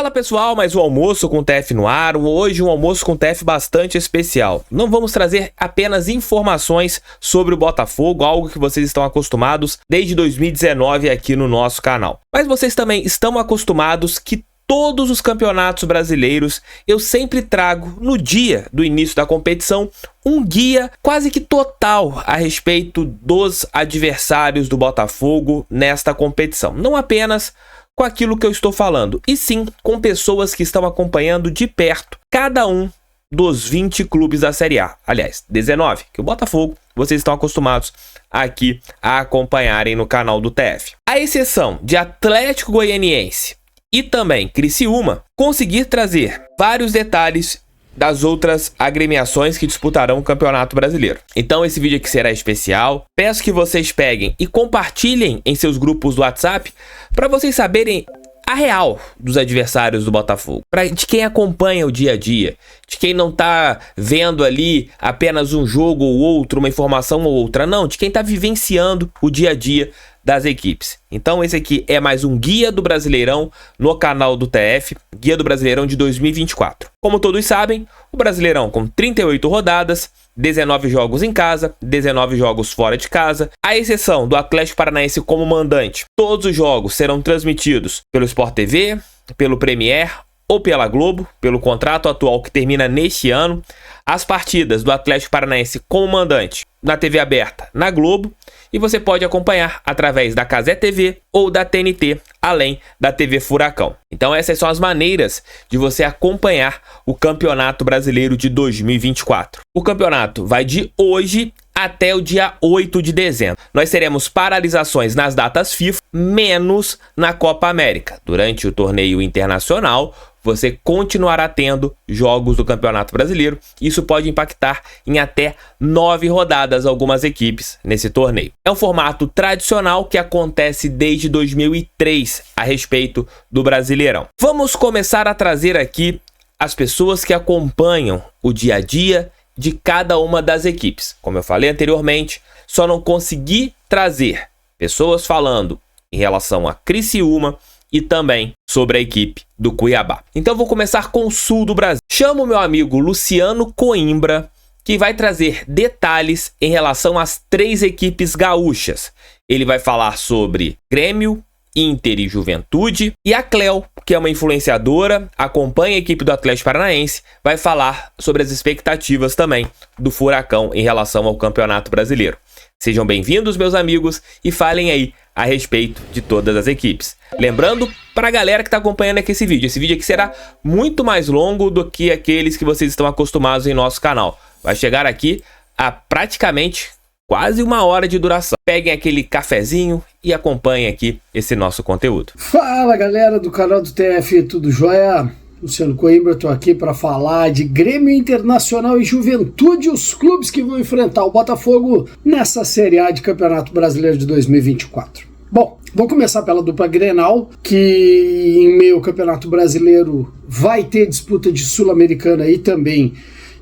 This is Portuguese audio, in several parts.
Fala pessoal, mais um almoço com TF no ar. Hoje um almoço com TF bastante especial. Não vamos trazer apenas informações sobre o Botafogo, algo que vocês estão acostumados desde 2019 aqui no nosso canal. Mas vocês também estão acostumados que todos os campeonatos brasileiros eu sempre trago no dia do início da competição um guia quase que total a respeito dos adversários do Botafogo nesta competição. Não apenas com aquilo que eu estou falando, e sim com pessoas que estão acompanhando de perto cada um dos 20 clubes da Série A. Aliás, 19, que o Botafogo vocês estão acostumados aqui a acompanharem no canal do TF. A exceção de Atlético Goianiense e também Criciúma, conseguir trazer vários detalhes das outras agremiações que disputarão o Campeonato Brasileiro. Então esse vídeo aqui será especial. Peço que vocês peguem e compartilhem em seus grupos do WhatsApp para vocês saberem a real dos adversários do Botafogo, de quem acompanha o dia a dia, de quem não tá vendo ali apenas um jogo ou outro, uma informação ou outra, não, de quem tá vivenciando o dia a dia das equipes. Então esse aqui é mais um guia do Brasileirão no canal do TF, guia do Brasileirão de 2024. Como todos sabem, o Brasileirão com 38 rodadas, 19 jogos em casa, 19 jogos fora de casa, à exceção do Atlético Paranaense como mandante. Todos os jogos serão transmitidos pelo Sport TV, pelo Premier ou pela Globo, pelo contrato atual que termina neste ano. As partidas do Atlético Paranaense como mandante na TV aberta na Globo, e você pode acompanhar através da Cazé TV ou da TNT, além da TV Furacão. Então essas são as maneiras de você acompanhar o Campeonato Brasileiro de 2024. O campeonato vai de hoje até o dia 8 de dezembro. Nós teremos paralisações nas datas FIFA, menos na Copa América. Durante o torneio internacional, você continuará tendo jogos do Campeonato Brasileiro. Isso pode impactar em até 9 rodadas algumas equipes nesse torneio. É um formato tradicional que acontece desde 2003 a respeito do Brasileirão. Vamos começar a trazer aqui as pessoas que acompanham o dia a dia de cada uma das equipes. Como eu falei anteriormente, só não consegui trazer pessoas falando em relação a Criciúma e também sobre a equipe do Cuiabá. Então vou começar com o sul do Brasil. Chamo meu amigo Luciano Coimbra, que vai trazer detalhes em relação às 3 equipes gaúchas. Ele vai falar sobre Grêmio, Inter e Juventude, e a Cleo, que é uma influenciadora, acompanha a equipe do Atlético Paranaense, vai falar sobre as expectativas também do Furacão em relação ao Campeonato Brasileiro. Sejam bem-vindos, meus amigos, e falem aí a respeito de todas as equipes. Lembrando para a galera que está acompanhando aqui esse vídeo aqui será muito mais longo do que aqueles que vocês estão acostumados em nosso canal. Vai chegar aqui a praticamente quase 1 hora de duração. Peguem aquele cafezinho e acompanhem aqui esse nosso conteúdo. Fala galera do canal do TF, tudo jóia? Luciano Coimbra, estou aqui para falar de Grêmio, Internacional e Juventude, os clubes que vão enfrentar o Botafogo nessa Série A de Campeonato Brasileiro de 2024. Bom, vou começar pela dupla Grenal, que em meio ao Campeonato Brasileiro vai ter disputa de Sul-Americana e também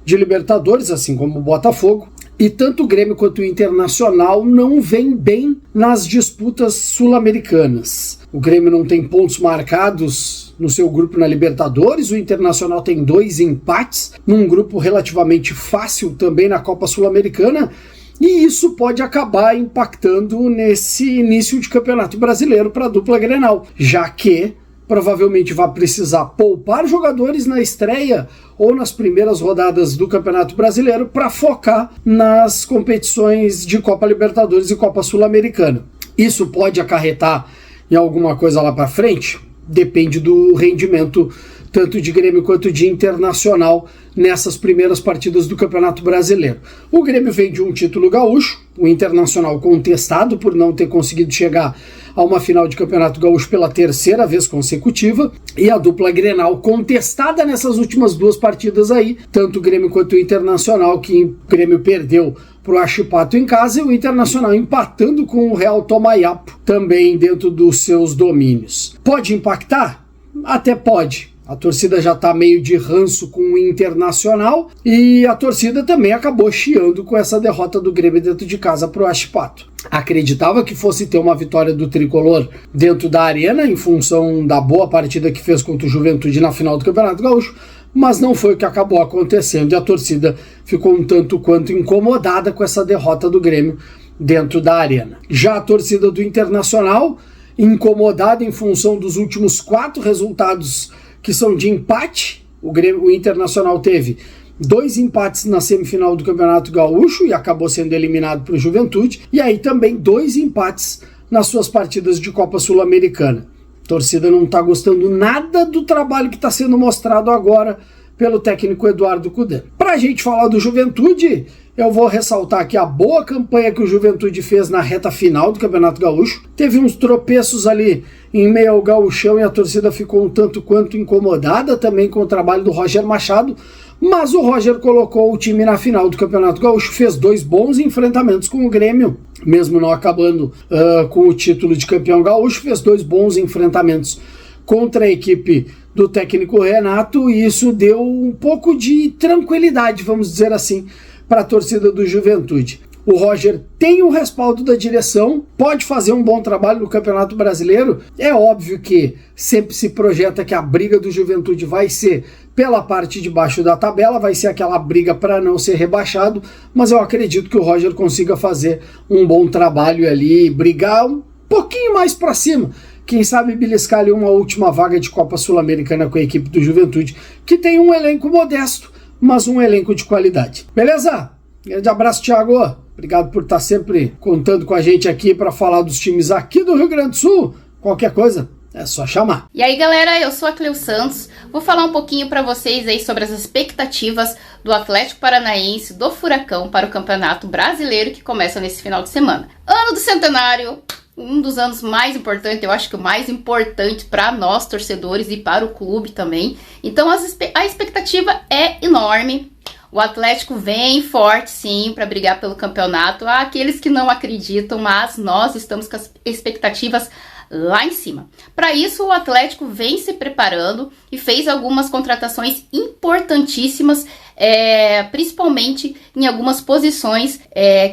de Libertadores, assim como o Botafogo. E tanto o Grêmio quanto o Internacional não vêm bem nas disputas sul-americanas. O Grêmio não tem pontos marcados no seu grupo na Libertadores, o Internacional tem 2 empates num grupo relativamente fácil também na Copa Sul-Americana, e isso pode acabar impactando nesse início de Campeonato Brasileiro para a dupla Grenal, já que provavelmente vai precisar poupar jogadores na estreia ou nas primeiras rodadas do Campeonato Brasileiro para focar nas competições de Copa Libertadores e Copa Sul-Americana. Isso pode acarretar em alguma coisa lá para frente? Depende do rendimento tanto de Grêmio quanto de Internacional nessas primeiras partidas do Campeonato Brasileiro. O Grêmio vem de um título gaúcho, o Internacional contestado por não ter conseguido chegar a uma final de Campeonato Gaúcho pela 3ª vez consecutiva, e a dupla Grenal contestada nessas últimas 2 partidas aí, tanto o Grêmio quanto o Internacional, que o Grêmio perdeu pro Achipato em casa e o Internacional empatando com o Real Tomaiapo também dentro dos seus domínios. Pode impactar? Até pode. A torcida já está meio de ranço com o Internacional e a torcida também acabou chiando com essa derrota do Grêmio dentro de casa para o Achipato. Acreditava que fosse ter uma vitória do Tricolor dentro da arena em função da boa partida que fez contra o Juventude na final do Campeonato Gaúcho, mas não foi o que acabou acontecendo e a torcida ficou um tanto quanto incomodada com essa derrota do Grêmio dentro da arena. Já a torcida do Internacional, incomodada em função dos últimos 4 resultados que são de empate. O Internacional teve 2 empates na semifinal do Campeonato Gaúcho e acabou sendo eliminado para o Juventude, e aí também 2 empates nas suas partidas de Copa Sul-Americana. A torcida não está gostando nada do trabalho que está sendo mostrado agora pelo técnico Eduardo Cudê. Para a gente falar do Juventude, eu vou ressaltar aqui a boa campanha que o Juventude fez na reta final do Campeonato Gaúcho. Teve uns tropeços ali em meio ao gauchão e a torcida ficou um tanto quanto incomodada também com o trabalho do Roger Machado, mas o Roger colocou o time na final do Campeonato Gaúcho, fez 2 bons enfrentamentos com o Grêmio, mesmo não acabando com o título de campeão gaúcho, fez 2 bons enfrentamentos contra a equipe do técnico Renato, e isso deu um pouco de tranquilidade, vamos dizer assim, para a torcida do Juventude. O Roger tem o respaldo da direção, pode fazer um bom trabalho no Campeonato Brasileiro. É óbvio que sempre se projeta que a briga do Juventude vai ser pela parte de baixo da tabela, vai ser aquela briga para não ser rebaixado, mas eu acredito que o Roger consiga fazer um bom trabalho ali, brigar um pouquinho mais para cima. Quem sabe beliscar ali uma última vaga de Copa Sul-Americana com a equipe do Juventude, que tem um elenco modesto, mas um elenco de qualidade. Beleza? Grande abraço, Thiago. Obrigado por estar sempre contando com a gente aqui para falar dos times aqui do Rio Grande do Sul. Qualquer coisa, é só chamar. E aí, galera, eu sou a Cleo Santos. Vou falar um pouquinho para vocês aí sobre as expectativas do Atlético Paranaense, do Furacão, para o Campeonato Brasileiro que começa nesse final de semana. Ano do centenário, um dos anos mais importantes, eu acho que o mais importante para nós torcedores e para o clube também. Então a expectativa é enorme. O Atlético vem forte, sim, para brigar pelo campeonato. Há aqueles que não acreditam, mas nós estamos com as expectativas lá em cima. Para isso, o Atlético vem se preparando e fez algumas contratações importantíssimas, principalmente em algumas posições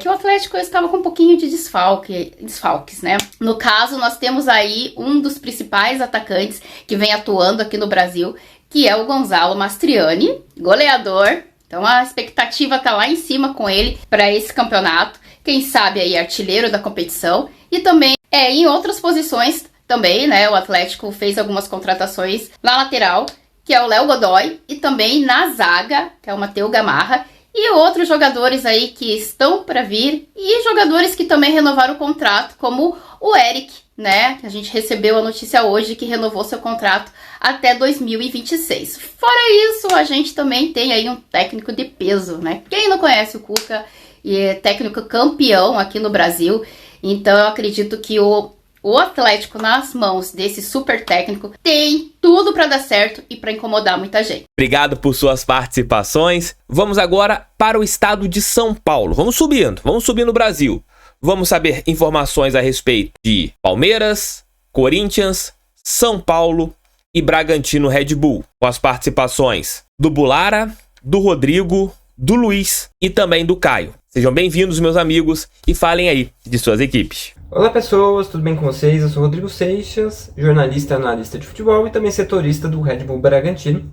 que o Atlético estava com um pouquinho de desfalques, né? No caso, nós temos aí um dos principais atacantes que vem atuando aqui no Brasil, que é o Gonzalo Mastriani, goleador. Então a expectativa tá lá em cima com ele para esse campeonato. Quem sabe aí artilheiro da competição. E também em outras posições também, né? O Atlético fez algumas contratações na lateral, que é o Léo Godoy, e também na zaga, que é o Matheus Gamarra, e outros jogadores aí que estão para vir, e jogadores que também renovaram o contrato, como o Eric, né? A gente recebeu a notícia hoje que renovou seu contrato até 2026. Fora isso, a gente também tem aí um técnico de peso, né? Quem não conhece o Cuca, e é técnico campeão aqui no Brasil, então eu acredito que o Atlético nas mãos desse super técnico tem tudo para dar certo e para incomodar muita gente. Obrigado por suas participações. Vamos agora para o estado de São Paulo. Vamos subindo o Brasil. Vamos saber informações a respeito de Palmeiras, Corinthians, São Paulo e Bragantino Red Bull, com as participações do Bulara, do Rodrigo, do Luiz e também do Caio. Sejam bem-vindos, meus amigos, e falem aí de suas equipes. Olá pessoas, tudo bem com vocês? Eu sou Rodrigo Seixas, jornalista e analista de futebol e também setorista do Red Bull Bragantino.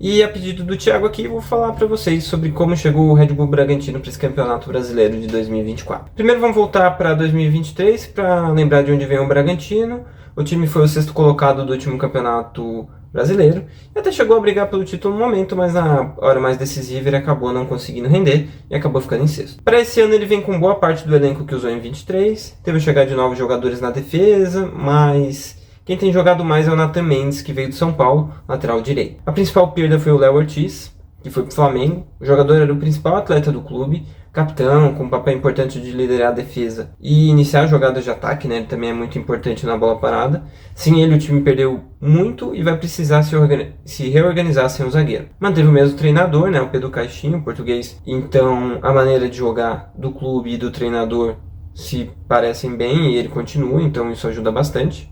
E a pedido do Thiago aqui, vou falar para vocês sobre como chegou o Red Bull Bragantino para esse Campeonato Brasileiro de 2024. Primeiro vamos voltar para 2023 para lembrar de onde vem o Bragantino. O time foi o 6º colocado do último Campeonato Brasileiro e até chegou a brigar pelo título no momento, mas na hora mais decisiva ele acabou não conseguindo render e acabou ficando em 6º. Para esse ano ele vem com boa parte do elenco que usou em 23, teve chegada de novos jogadores na defesa, mas quem tem jogado mais é o Nathan Mendes, que veio de São Paulo, lateral direito. A principal perda foi o Léo Ortiz, que foi para o Flamengo. O jogador era o principal atleta do clube, capitão, com um papel importante de liderar a defesa e iniciar jogadas de ataque, né? Ele também é muito importante na bola parada. Sem ele, o time perdeu muito e vai precisar se reorganizar sem o zagueiro. Manteve o mesmo treinador, né? O Pedro Caixinha, o português. Então, a maneira de jogar do clube e do treinador se parecem bem e ele continua, então isso ajuda bastante.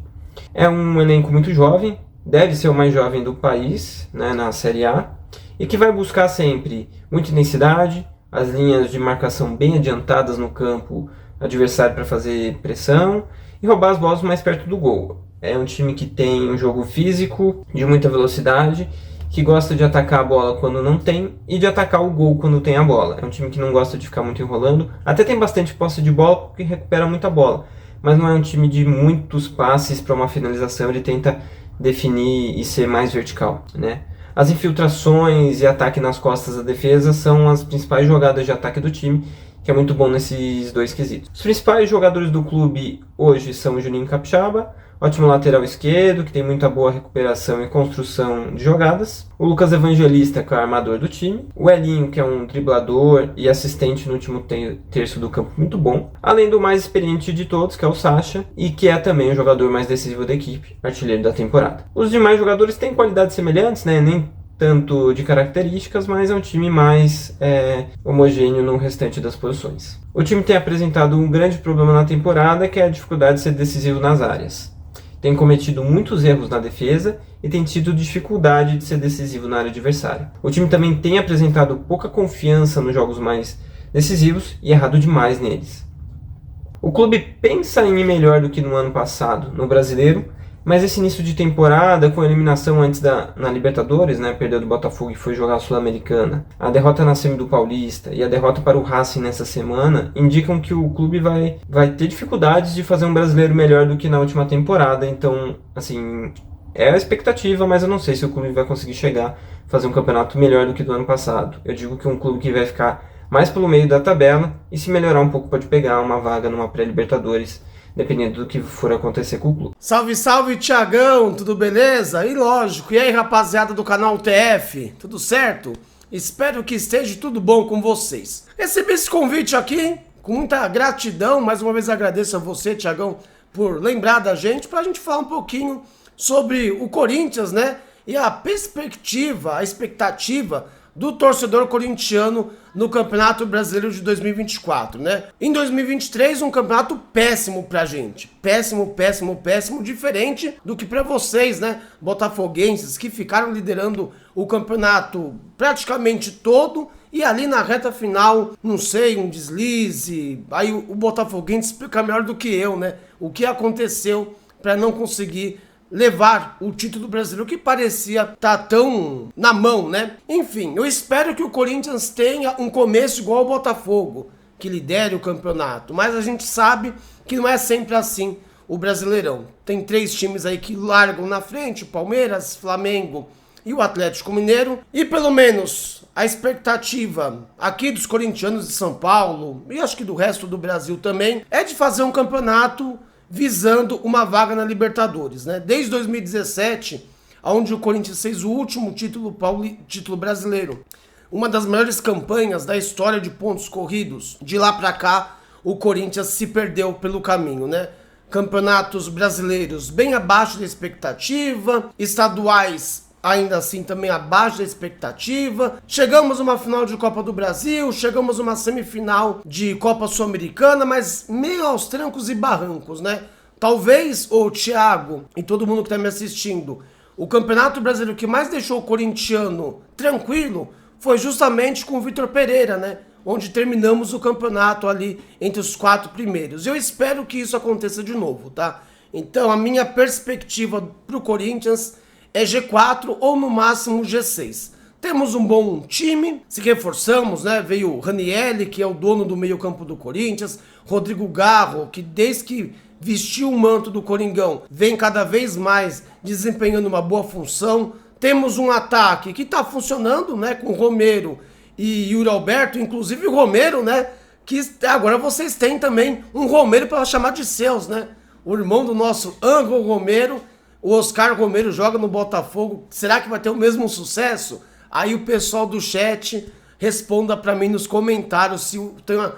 É um elenco muito jovem, deve ser o mais jovem do país, né, na Série A, e que vai buscar sempre muita intensidade, as linhas de marcação bem adiantadas no campo adversário para fazer pressão e roubar as bolas mais perto do gol. É um time que tem um jogo físico, de muita velocidade, que gosta de atacar a bola quando não tem e de atacar o gol quando tem a bola. É um time que não gosta de ficar muito enrolando, até tem bastante posse de bola porque recupera muita bola, mas não é um time de muitos passes para uma finalização, ele tenta definir e ser mais vertical, né? As infiltrações e ataque nas costas da defesa são as principais jogadas de ataque do time, que é muito bom nesses dois quesitos. Os principais jogadores do clube hoje são o Juninho Capixaba, ótimo lateral esquerdo, que tem muita boa recuperação e construção de jogadas. O Lucas Evangelista, que é o armador do time. O Elinho, que é um driblador e assistente no último terço do campo muito bom. Além do mais experiente de todos, que é o Sacha, e que é também o jogador mais decisivo da equipe, artilheiro da temporada. Os demais jogadores têm qualidades semelhantes, né? Nem tanto de características, mas é um time mais homogêneo no restante das posições. O time tem apresentado um grande problema na temporada, que é a dificuldade de ser decisivo nas áreas. Tem cometido muitos erros na defesa e tem tido dificuldade de ser decisivo na área adversária. O time também tem apresentado pouca confiança nos jogos mais decisivos e errado demais neles. O clube pensa em ir melhor do que no ano passado no Brasileiro, mas esse início de temporada, com a eliminação antes na Libertadores, né, perdeu do Botafogo e foi jogar a Sul-Americana, a derrota na semi do Paulista e a derrota para o Racing nessa semana, indicam que o clube vai ter dificuldades de fazer um brasileiro melhor do que na última temporada. Então, assim, é a expectativa, mas eu não sei se o clube vai conseguir fazer um campeonato melhor do que do ano passado. Eu digo que um clube que vai ficar mais pelo meio da tabela e, se melhorar um pouco, pode pegar uma vaga numa pré-Libertadores, dependendo do que for acontecer com o clube. Salve, salve, Thiagão, tudo beleza? E lógico, e aí, rapaziada do canal TF, tudo certo? Espero que esteja tudo bom com vocês. Recebi esse convite aqui com muita gratidão, mais uma vez agradeço a você, Thiagão, por lembrar da gente, pra gente falar um pouquinho sobre o Corinthians, né? E a perspectiva, a expectativa do torcedor corintiano no Campeonato Brasileiro de 2024, né? Em 2023, um campeonato péssimo pra gente. Péssimo, diferente do que pra vocês, né? Botafoguenses, que ficaram liderando o campeonato praticamente todo e ali na reta final, não sei, um deslize. Aí o Botafoguense explica melhor do que eu, né? O que aconteceu pra não conseguir levar o título brasileiro que parecia estar tão na mão, né? Enfim, eu espero que o Corinthians tenha um começo igual ao Botafogo, que lidere o campeonato, mas a gente sabe que não é sempre assim o Brasileirão. Tem 3 times aí que largam na frente, o Palmeiras, Flamengo e o Atlético Mineiro, e pelo menos a expectativa aqui dos corintianos de São Paulo, e acho que do resto do Brasil também, é de fazer um campeonato visando uma vaga na Libertadores, né? Desde 2017, onde o Corinthians fez o último título brasileiro, uma das maiores campanhas da história de pontos corridos. De lá pra cá, o Corinthians se perdeu pelo caminho, né? Campeonatos brasileiros bem abaixo da expectativa, estaduais ainda assim também abaixo da expectativa. Chegamos a uma final de Copa do Brasil, chegamos a uma semifinal de Copa Sul-Americana, mas meio aos trancos e barrancos, né? Talvez, o Thiago e todo mundo que tá me assistindo, o Campeonato Brasileiro que mais deixou o corintiano tranquilo foi justamente com o Vitor Pereira, né? Onde terminamos o campeonato ali entre os 4 primeiros. Eu espero que isso aconteça de novo, tá? Então, a minha perspectiva pro Corinthians é G4 ou no máximo G6. Temos um bom time, se reforçamos, né? Veio o Ranieri, que é o dono do meio campo do Corinthians, Rodrigo Garro, que desde que vestiu o manto do Coringão, vem cada vez mais desempenhando uma boa função. Temos um ataque que tá funcionando, né? Com Romero e Yuri Alberto, inclusive o Romero, né? Que agora vocês têm também um Romero para chamar de seus, né? O irmão do nosso Ângelo Romero. O Oscar Romero joga no Botafogo. Será que vai ter o mesmo sucesso? Aí o pessoal do chat responda pra mim nos comentários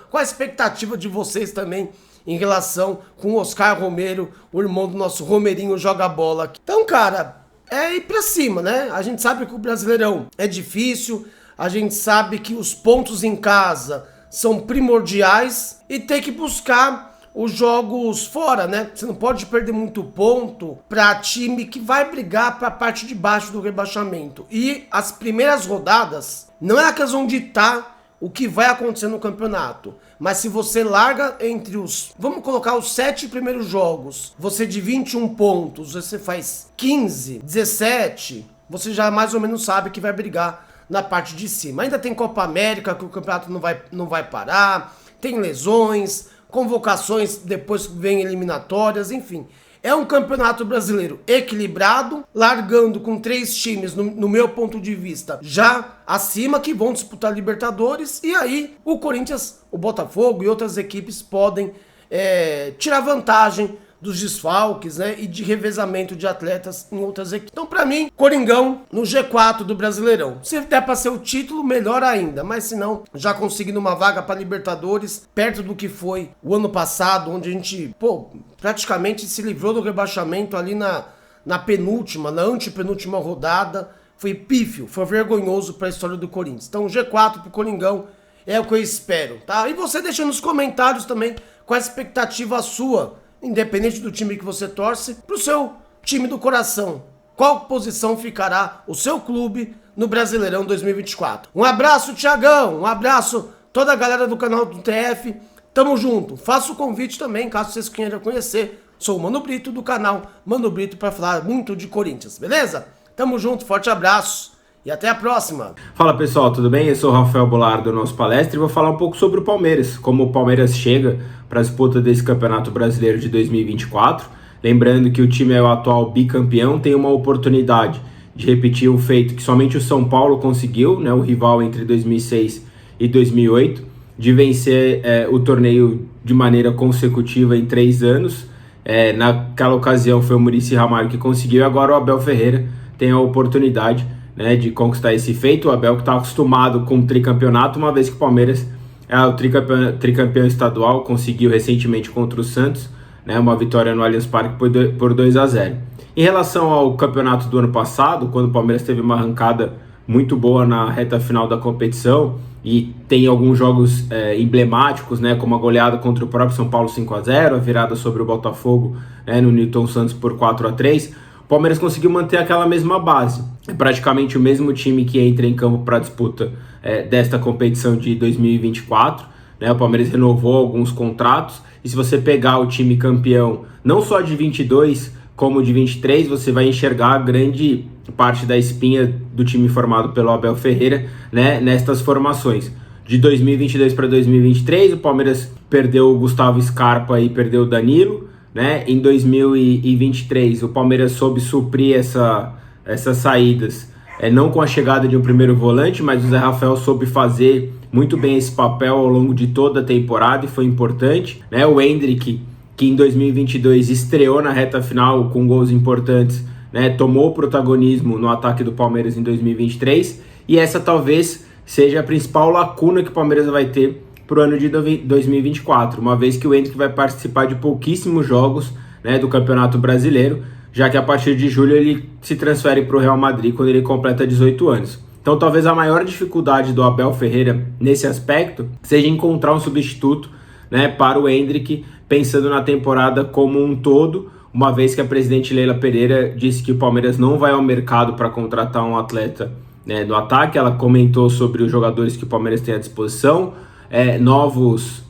qual a expectativa de vocês também em relação com o Oscar Romero, o irmão do nosso Romerinho joga bola. Então, cara, é ir pra cima, né? A gente sabe que o Brasileirão é difícil, a gente sabe que os pontos em casa são primordiais e tem que buscar os jogos fora, né? Você não pode perder muito ponto para time que vai brigar para a parte de baixo do rebaixamento. E as primeiras rodadas não é que elas vão ditar o que vai acontecer no campeonato. Mas se você larga entre vamos colocar os 7 primeiros jogos, você de 21 pontos, você faz 15, 17, você já mais ou menos sabe que vai brigar na parte de cima. Ainda tem Copa América, que o campeonato não vai parar, tem lesões, convocações, depois vem eliminatórias, enfim. É um campeonato brasileiro equilibrado, largando com 3 times, no meu ponto de vista, já acima, que vão disputar Libertadores. E aí o Corinthians, o Botafogo e outras equipes podem tirar vantagem dos desfalques, né, e de revezamento de atletas em outras equipes. Então, pra mim, Coringão no G4 do Brasileirão. Se der pra ser o título, melhor ainda. Mas se não, já conseguindo uma vaga pra Libertadores, perto do que foi o ano passado, onde a gente, praticamente se livrou do rebaixamento ali na penúltima, na antepenúltima rodada. Foi pífio, foi vergonhoso pra história do Corinthians. Então, G4 pro Coringão é o que eu espero, tá? E você deixa nos comentários também qual a expectativa sua, independente do time que você torce, pro seu time do coração. Qual posição ficará o seu clube no Brasileirão 2024? Um abraço, Thiagão. Um abraço toda a galera do canal do TF. Tamo junto. Faço o convite também, caso vocês queiram conhecer. Sou o Mano Brito, do canal Mano Brito, para falar muito de Corinthians, beleza? Tamo junto, forte abraço e até a próxima. Fala pessoal, tudo bem? Eu sou o Rafael Bolar do nosso palestra e vou falar um pouco sobre o Palmeiras, como o Palmeiras chega para a disputa desse Campeonato Brasileiro de 2024. Lembrando que o time é o atual bicampeão, tem uma oportunidade de repetir um feito que somente o São Paulo conseguiu, né, o rival entre 2006 e 2008, de vencer o torneio de maneira consecutiva em 3 anos. Naquela ocasião foi o Muricy Ramalho que conseguiu, agora o Abel Ferreira tem a oportunidade, né, de conquistar esse feito. O Abel, que está acostumado com o tricampeonato, uma vez que o Palmeiras é o tricampeão estadual, conseguiu recentemente contra o Santos, né, uma vitória no Allianz Parque por 2-0. Em relação ao campeonato do ano passado, quando o Palmeiras teve uma arrancada muito boa na reta final da competição, e tem alguns jogos emblemáticos, né, como a goleada contra o próprio São Paulo 5-0, a virada sobre o Botafogo, no Newton Santos por 4-3, o Palmeiras conseguiu manter aquela mesma base. É praticamente o mesmo time que entra em campo para a disputa desta competição de 2024. Né? O Palmeiras renovou alguns contratos, e se você pegar o time campeão, não só de 22, como de 23, você vai enxergar grande parte da espinha do time formado pelo Abel Ferreira, né, nestas formações. De 2022 para 2023, o Palmeiras perdeu o Gustavo Scarpa e perdeu o Danilo. Né? Em 2023, o Palmeiras soube suprir essas saídas, não com a chegada de um primeiro volante, mas o Zé Rafael soube fazer muito bem esse papel ao longo de toda a temporada e foi importante. Né? O Endrick, que em 2022 estreou na reta final com gols importantes, né, tomou o protagonismo no ataque do Palmeiras em 2023, e essa talvez seja a principal lacuna que o Palmeiras vai ter para o ano de 2024, uma vez que o Endrick vai participar de pouquíssimos jogos, né, do Campeonato Brasileiro, já que a partir de julho ele se transfere para o Real Madrid quando ele completa 18 anos. Então talvez a maior dificuldade do Abel Ferreira nesse aspecto seja encontrar um substituto, né, para o Endrick, pensando na temporada como um todo, uma vez que a presidente Leila Pereira disse que o Palmeiras não vai ao mercado para contratar um atleta, né, no ataque. Ela comentou sobre os jogadores que o Palmeiras tem à disposição, novos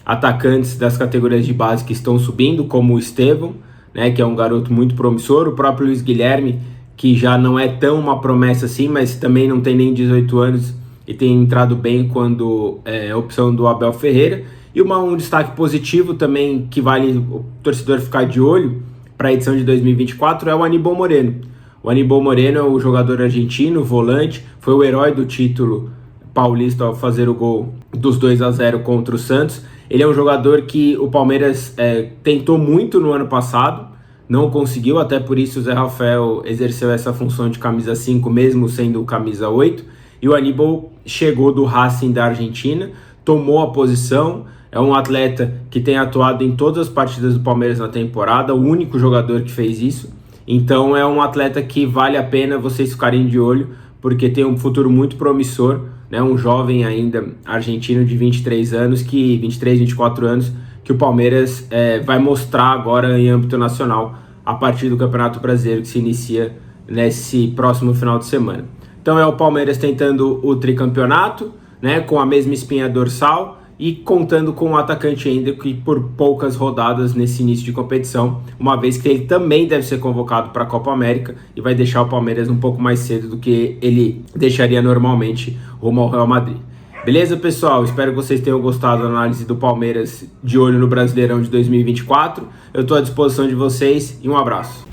atacantes das categorias de base que estão subindo, como o Estevão, né, que é um garoto muito promissor, o próprio Luiz Guilherme, que já não é tão uma promessa assim, mas também não tem nem 18 anos e tem entrado bem quando é opção do Abel Ferreira. E um destaque positivo também, que vale o torcedor ficar de olho para a edição de 2024, é o Aníbal Moreno. O Aníbal Moreno é o jogador argentino, volante, foi o herói do título paulista ao fazer o gol dos 2-0 contra o Santos. Ele é um jogador que o Palmeiras tentou muito no ano passado, não conseguiu, até por isso o Zé Rafael exerceu essa função de camisa 5, mesmo sendo camisa 8, e o Aníbal chegou do Racing da Argentina, tomou a posição, é um atleta que tem atuado em todas as partidas do Palmeiras na temporada, o único jogador que fez isso, então é um atleta que vale a pena vocês ficarem de olho, porque tem um futuro muito promissor, né? Um jovem ainda argentino de 23 anos, 24 anos, que o Palmeiras vai mostrar agora em âmbito nacional a partir do Campeonato Brasileiro que se inicia nesse próximo final de semana. Então é o Palmeiras tentando o tricampeonato, né, com a mesma espinha dorsal e contando com o atacante Endrick por poucas rodadas nesse início de competição, uma vez que ele também deve ser convocado para a Copa América e vai deixar o Palmeiras um pouco mais cedo do que ele deixaria normalmente rumo ao Real Madrid. Beleza, pessoal? Espero que vocês tenham gostado da análise do Palmeiras de olho no Brasileirão de 2024. Eu estou à disposição de vocês e um abraço.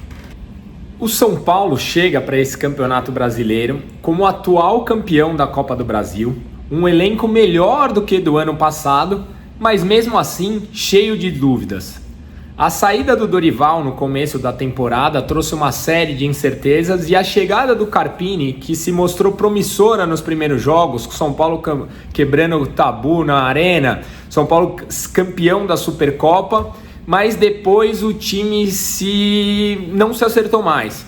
O São Paulo chega para esse campeonato brasileiro como atual campeão da Copa do Brasil, um elenco melhor do que do ano passado, mas mesmo assim cheio de dúvidas. A saída do Dorival no começo da temporada trouxe uma série de incertezas e a chegada do Carpini, que se mostrou promissora nos primeiros jogos, com São Paulo quebrando o tabu na arena, São Paulo campeão da Supercopa, mas depois o time não se acertou mais.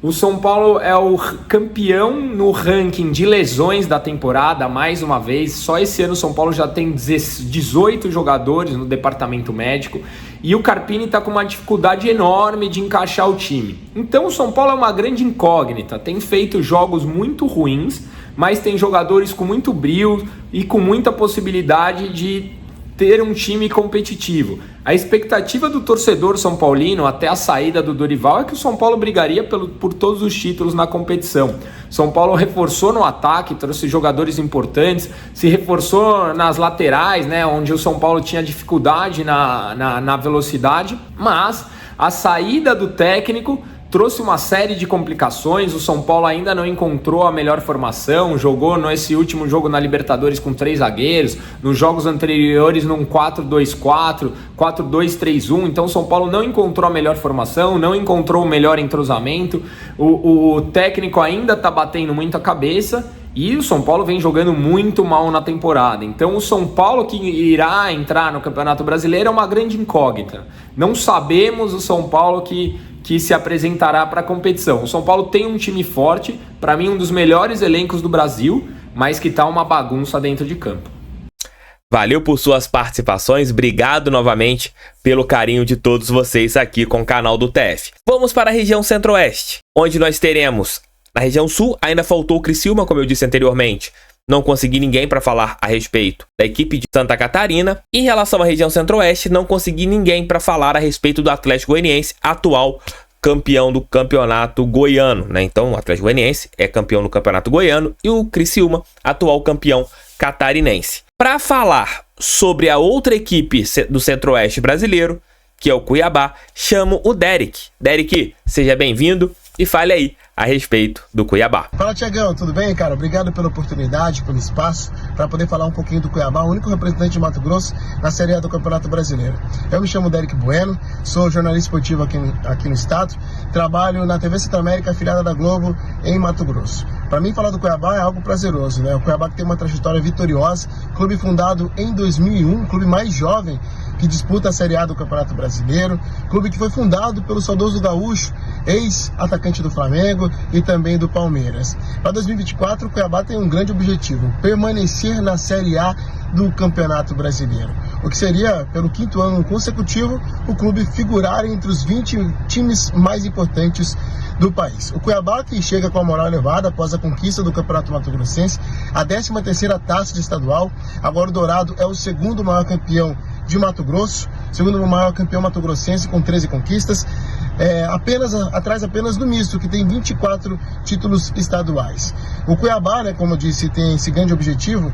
O São Paulo é o campeão no ranking de lesões da temporada, mais uma vez. Só esse ano o São Paulo já tem 18 jogadores no departamento médico e o Carpini está com uma dificuldade enorme de encaixar o time. Então o São Paulo é uma grande incógnita, tem feito jogos muito ruins, mas tem jogadores com muito brilho e com muita possibilidade de ter um time competitivo. A expectativa do torcedor são paulino até a saída do Dorival é que o São Paulo brigaria por todos os títulos na competição. São Paulo reforçou no ataque, trouxe jogadores importantes, se reforçou nas laterais, né, onde o São Paulo tinha dificuldade na velocidade, mas a saída do técnico trouxe uma série de complicações. O São Paulo ainda não encontrou a melhor formação, jogou nesse último jogo na Libertadores com 3 zagueiros, nos jogos anteriores num 4-2-4, 4-2-3-1, então o São Paulo não encontrou a melhor formação, não encontrou o melhor entrosamento, o técnico ainda está batendo muito a cabeça e o São Paulo vem jogando muito mal na temporada. Então o São Paulo que irá entrar no Campeonato Brasileiro é uma grande incógnita. Não sabemos o São Paulo que se apresentará para a competição. O São Paulo tem um time forte, para mim um dos melhores elencos do Brasil, mas que está uma bagunça dentro de campo. Valeu por suas participações, obrigado novamente pelo carinho de todos vocês aqui com o canal do TF. Vamos para a região Centro-Oeste, onde nós teremos, na região Sul, ainda faltou o Criciúma, como eu disse anteriormente. Não consegui ninguém para falar a respeito da equipe de Santa Catarina. Em relação à região Centro-Oeste, não consegui ninguém para falar a respeito do Atlético Goianiense, atual campeão do campeonato goiano, né? Então o Atlético Goianiense é campeão do campeonato goiano e o Criciúma, atual campeão catarinense. Para falar sobre a outra equipe do Centro-Oeste brasileiro, que é o Cuiabá, chamo o Derek. Derek, seja bem-vindo e fale aí a respeito do Cuiabá. Fala, Tiagão, tudo bem, cara? Obrigado pela oportunidade, pelo espaço, para poder falar um pouquinho do Cuiabá, o único representante de Mato Grosso na Série A do Campeonato Brasileiro. Eu me chamo Derek Bueno, sou jornalista esportivo aqui no estado, trabalho na TV Centro-América, afiliada da Globo, em Mato Grosso. Para mim, falar do Cuiabá é algo prazeroso, né? O Cuiabá que tem uma trajetória vitoriosa, clube fundado em 2001, clube mais jovem que disputa a Série A do Campeonato Brasileiro, clube que foi fundado pelo saudoso Gaúcho, ex-atacante do Flamengo e também do Palmeiras. Para 2024, o Cuiabá tem um grande objetivo: permanecer na Série A do Campeonato Brasileiro, o que seria, pelo 5º ano consecutivo, o clube figurar entre os 20 times mais importantes do país. O Cuiabá, que chega com a moral elevada após a conquista do Campeonato Mato Grossense, a 13ª taça de estadual. Agora o Dourado é o 2º maior campeão de Mato Grosso, 2º maior campeão mato-grossense com 13 conquistas, atrás apenas do misto, que tem 24 títulos estaduais. O Cuiabá, né, como eu disse, tem esse grande objetivo,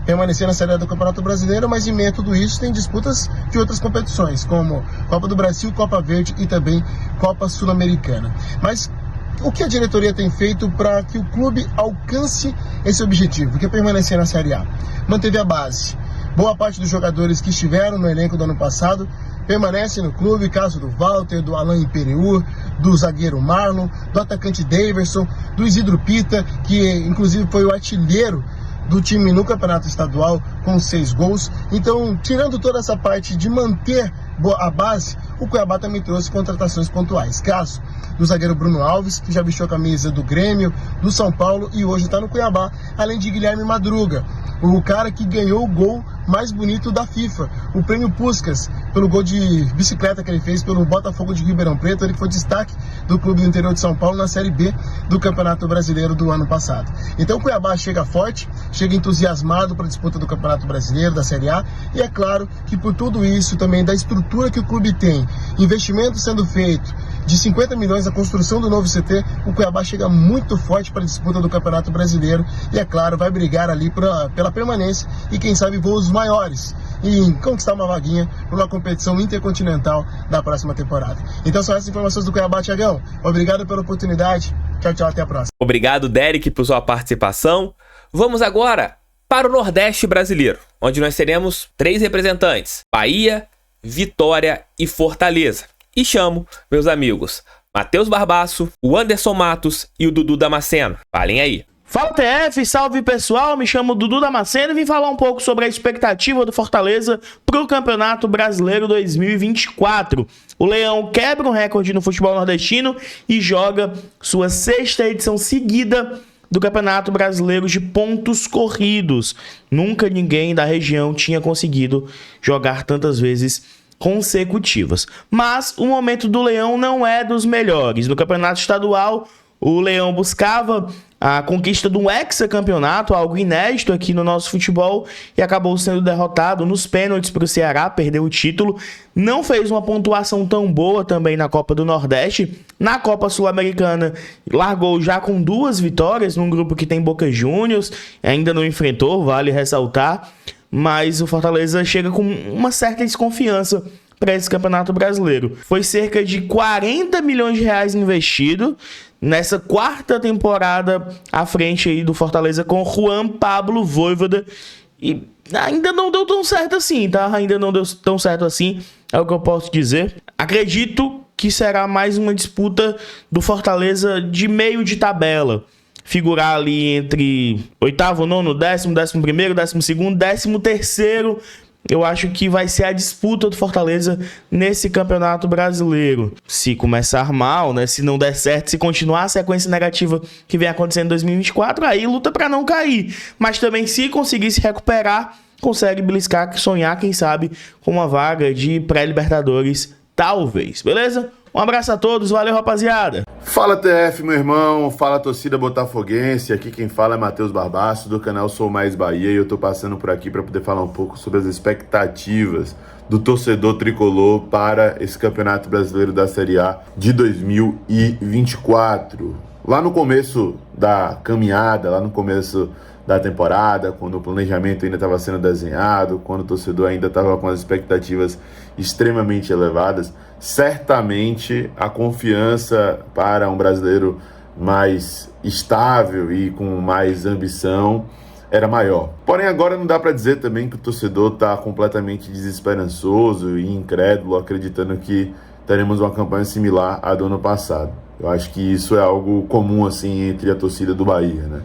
permanecer na Série A do Campeonato Brasileiro, mas em meio a tudo isso tem disputas de outras competições, como Copa do Brasil, Copa Verde e também Copa Sul-Americana. Mas o que a diretoria tem feito para que o clube alcance esse objetivo, que é permanecer na Série A? Manteve a base. Boa parte dos jogadores que estiveram no elenco do ano passado permanecem no clube, caso do Walter, do Alain Imperiur, do zagueiro Marlon, do atacante Daverson, do Isidro Pita, que inclusive foi o artilheiro do time no campeonato estadual com 6 gols. Então, tirando toda essa parte de manter a base, o Cuiabá também trouxe contratações pontuais. Caso do zagueiro Bruno Alves, que já vestiu a camisa do Grêmio, do São Paulo e hoje está no Cuiabá, além de Guilherme Madruga, o cara que ganhou o gol mais bonito da FIFA, o prêmio Puskás, pelo gol de bicicleta que ele fez pelo Botafogo de Ribeirão Preto, ele que foi destaque do clube do interior de São Paulo na Série B do Campeonato Brasileiro do ano passado. Então o Cuiabá chega forte, chega entusiasmado para a disputa do Campeonato Brasileiro, da Série A, e é claro que por tudo isso também da estrutura que o clube tem, investimento sendo feito de 50 milhões na construção do novo CT, o Cuiabá chega muito forte para a disputa do Campeonato Brasileiro e, é claro, vai brigar ali pela permanência e, quem sabe, voos maiores e conquistar uma vaguinha para uma competição intercontinental da próxima temporada. Então são essas informações do Cuiabá, Thiagão. Obrigado pela oportunidade. Tchau, tchau, até a próxima. Obrigado, Derek, por sua participação. Vamos agora para o Nordeste brasileiro, onde nós teremos 3 representantes: Bahia, Vitória e Fortaleza. E chamo meus amigos Matheus Barbaço, o Anderson Matos e o Dudu Damasceno. Falem aí. Fala TF, salve pessoal, me chamo Dudu Damasceno e vim falar um pouco sobre a expectativa do Fortaleza para o Campeonato Brasileiro 2024. O Leão quebra um recorde no futebol nordestino e joga sua 6ª edição seguida do Campeonato Brasileiro de pontos corridos. Nunca ninguém da região tinha conseguido jogar tantas vezes consecutivas. Mas o momento do Leão não é dos melhores. No Campeonato Estadual, o Leão buscava a conquista de um hexacampeonato, algo inédito aqui no nosso futebol, e acabou sendo derrotado nos pênaltis para o Ceará, perdeu o título. Não fez uma pontuação tão boa também na Copa do Nordeste. Na Copa Sul-Americana, largou já com 2 vitórias, num grupo que tem Boca Juniors, ainda não enfrentou, vale ressaltar. Mas o Fortaleza chega com uma certa desconfiança para esse Campeonato Brasileiro. Foi cerca de 40 milhões de reais investido nessa 4ª temporada à frente aí do Fortaleza com Juan Pablo Vojvoda. E ainda não deu tão certo assim, tá? Ainda não deu tão certo assim, é o que eu posso dizer. Acredito que será mais uma disputa do Fortaleza de meio de tabela. Figurar ali entre 8º, 9º, 10º, 11º, 12º, 13º. Eu acho que vai ser a disputa do Fortaleza nesse Campeonato Brasileiro. Se começar mal, né? Se não der certo, se continuar a sequência negativa que vem acontecendo em 2024, aí luta para não cair. Mas também, se conseguir se recuperar, consegue beliscar, sonhar, quem sabe, com uma vaga de pré-Libertadores, talvez. Beleza? Um abraço a todos, valeu rapaziada! Fala TF, meu irmão, fala torcida botafoguense, aqui quem fala é Matheus Barbaço do canal Sou Mais Bahia e eu tô passando por aqui para poder falar um pouco sobre as expectativas do torcedor tricolor para esse Campeonato Brasileiro da Série A de 2024. Lá no começo da caminhada, lá no começo da temporada, quando o planejamento ainda estava sendo desenhado, quando o torcedor ainda estava com as expectativas extremamente elevadas, certamente a confiança para um brasileiro mais estável e com mais ambição era maior. Porém, agora não dá para dizer também que o torcedor está completamente desesperançoso e incrédulo, acreditando que teremos uma campanha similar à do ano passado. Eu acho que isso é algo comum assim entre a torcida do Bahia, né?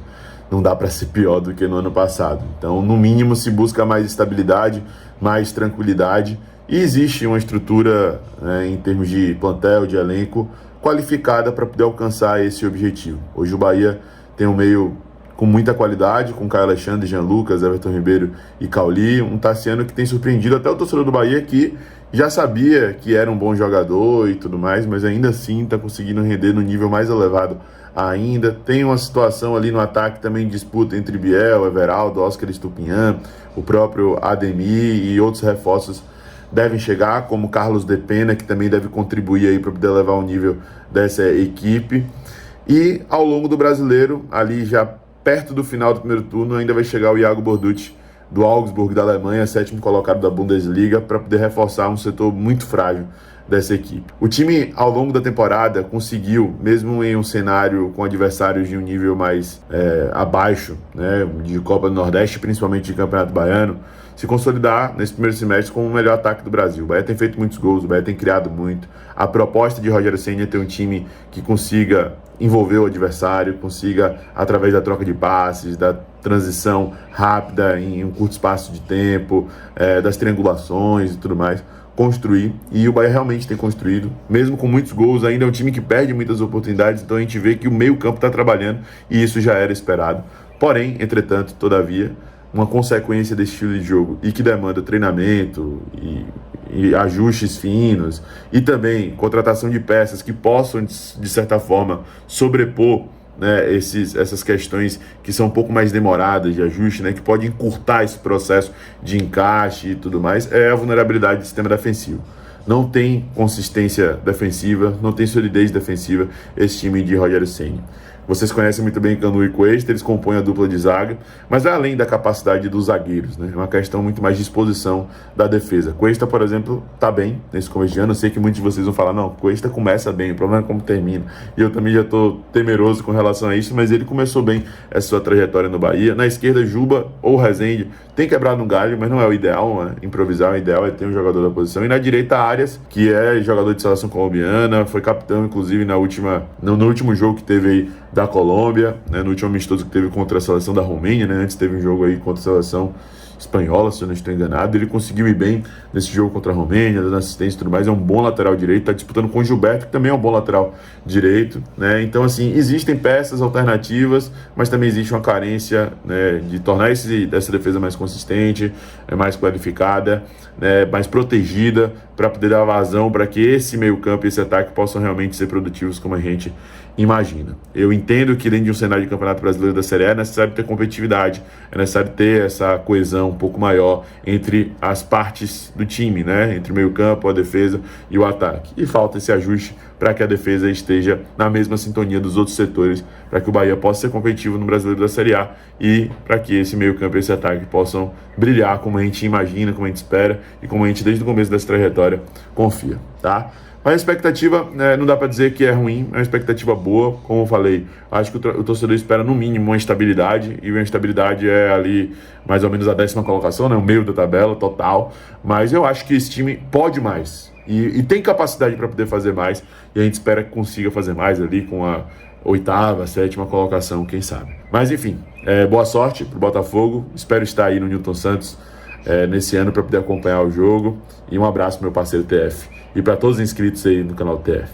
Não dá para ser pior do que no ano passado. Então, no mínimo, se busca mais estabilidade, mais tranquilidade. E existe uma estrutura, né, em termos de plantel, de elenco, qualificada para poder alcançar esse objetivo. Hoje o Bahia tem um meio com muita qualidade, com Caio Alexandre, Jean Lucas, Everton Ribeiro e Cauli. Um Tassiano que tem surpreendido até o torcedor do Bahia, que já sabia que era um bom jogador e tudo mais, mas ainda assim está conseguindo render no nível mais elevado ainda. Tem uma situação ali no ataque também, disputa entre Biel, Everaldo, Oscar Estupinhan, o próprio Ademir e outros reforços devem chegar, como Carlos De Pena, que também deve contribuir aí para poder levar o nível dessa equipe. E ao longo do Brasileiro, ali já perto do final do primeiro turno, ainda vai chegar o Iago Borducci, do Augsburg da Alemanha, 7º colocado da Bundesliga, para poder reforçar um setor muito frágil dessa equipe. O time, ao longo da temporada, conseguiu, mesmo em um cenário com adversários de um nível mais abaixo, né, de Copa do Nordeste, principalmente de Campeonato Baiano, se consolidar nesse primeiro semestre como o melhor ataque do Brasil. O Bahia tem feito muitos gols, o Bahia tem criado muito. A proposta de Rogério Ceni é ter um time que consiga envolver o adversário, consiga, através da troca de passes, da transição rápida em um curto espaço de tempo, das triangulações e tudo mais, construir. E o Bahia realmente tem construído, mesmo com muitos gols, ainda é um time que perde muitas oportunidades, então a gente vê que o meio-campo está trabalhando e isso já era esperado. Porém, entretanto, todavia, uma consequência desse estilo de jogo e que demanda treinamento e ajustes finos e também contratação de peças que possam, de certa forma, sobrepor, né, essas questões que são um pouco mais demoradas de ajuste, né, que pode encurtar esse processo de encaixe e tudo mais, é a vulnerabilidade do sistema defensivo. Não tem consistência defensiva, não tem solidez defensiva esse time de Rogério Ceni. Vocês conhecem muito bem Canu e Cuesta, eles compõem a dupla de zaga, mas é além da capacidade dos zagueiros, né? É uma questão muito mais de disposição da defesa. Cuesta, por exemplo, tá bem nesse começo de ano. Eu sei que muitos de vocês vão falar, não, Cuesta começa bem, o problema é como termina. E eu também já tô temeroso com relação a isso, mas ele começou bem essa sua trajetória no Bahia. Na esquerda, Juba ou Rezende tem quebrado um galho, mas não é o ideal, né? Improvisar, o ideal é ter um jogador da posição. E na direita, Arias, que é jogador de seleção colombiana, foi capitão, inclusive, no último jogo que teve aí da Colômbia, né, no último amistoso que teve contra a seleção da Romênia, né, antes teve um jogo aí contra a seleção espanhola, se eu não estou enganado. Ele conseguiu ir bem nesse jogo contra a Romênia, dando assistência e tudo mais, é um bom lateral direito, está disputando com o Gilberto, que também é um bom lateral direito, né? Então, assim, existem peças alternativas, mas também existe uma carência, né, de tornar essa defesa mais consistente, mais qualificada, né, mais protegida, para poder dar vazão para que esse meio campo e esse ataque possam realmente ser produtivos como a gente imagina. Eu entendo que dentro de um cenário de Campeonato Brasileiro da Série A é necessário ter competitividade, é necessário ter essa coesão um pouco maior entre as partes do time, né? Entre o meio campo, a defesa e o ataque. E falta esse ajuste para que a defesa esteja na mesma sintonia dos outros setores, para que o Bahia possa ser competitivo no Brasileiro da Série A e para que esse meio campo e esse ataque possam brilhar como a gente imagina, como a gente espera e como a gente desde o começo dessa trajetória confia, tá? Mas a expectativa, não dá para dizer que é ruim, é uma expectativa boa. Como eu falei, acho que o torcedor espera no mínimo uma estabilidade, e uma estabilidade é ali mais ou menos a 10ª colocação, né, o meio da tabela total. Mas eu acho que esse time pode mais e tem capacidade para poder fazer mais, e a gente espera que consiga fazer mais ali com a 8ª, 7ª colocação, quem sabe. Mas enfim, boa sorte pro Botafogo, espero estar aí no Newton Santos nesse ano para poder acompanhar o jogo, e um abraço pro meu parceiro TF. E para todos os inscritos aí no canal TF.